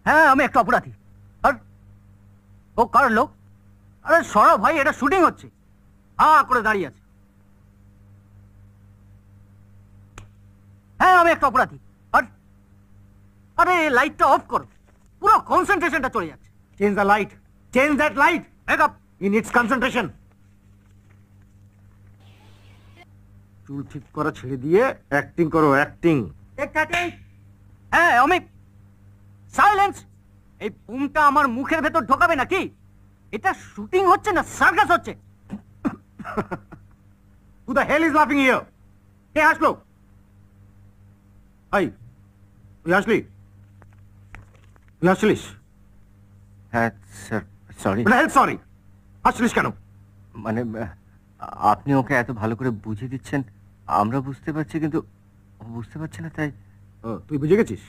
হ্যাঁ আমি একটা অপরাধী। আর ও কার লোক? আরে সরা ভাই, এটা শুটিং হচ্ছে। হা করে দাঁড়িয়ে আছে। হ্যাঁ আমি একটা অপরাধী। আর আরে লাইটটা অফ করো, পুরো কনসেন্ট্রেশনটা চলে যাচ্ছে। Change the light, change that light, makeup. He needs concentration. চুল ঠিক করা ছেড়ে দিয়ে অ্যাক্টিং করো, অ্যাক্টিং। হ্যাঁ অমিক, সাইলেন্স। এই বুমটা আমার মুখের ভেতর ঢোকাবে নাকি? এটা শুটিং হচ্ছে না সার্কাস হচ্ছে। Who the hell is laughing here? কে হাসলো? এই, তুই হাসলি? তুই হাসছিলিস? হ্যাঁ স্যার, সরি। সরি, হাসছিলিস কেন? মানে আপনি ওকে এত ভালো করে বুঝিয়ে দিচ্ছেন, আমরা বুঝতে পারছি, কিন্তু ও বুঝতে পারছে না, তাই। তুই বুঝে গেছিস?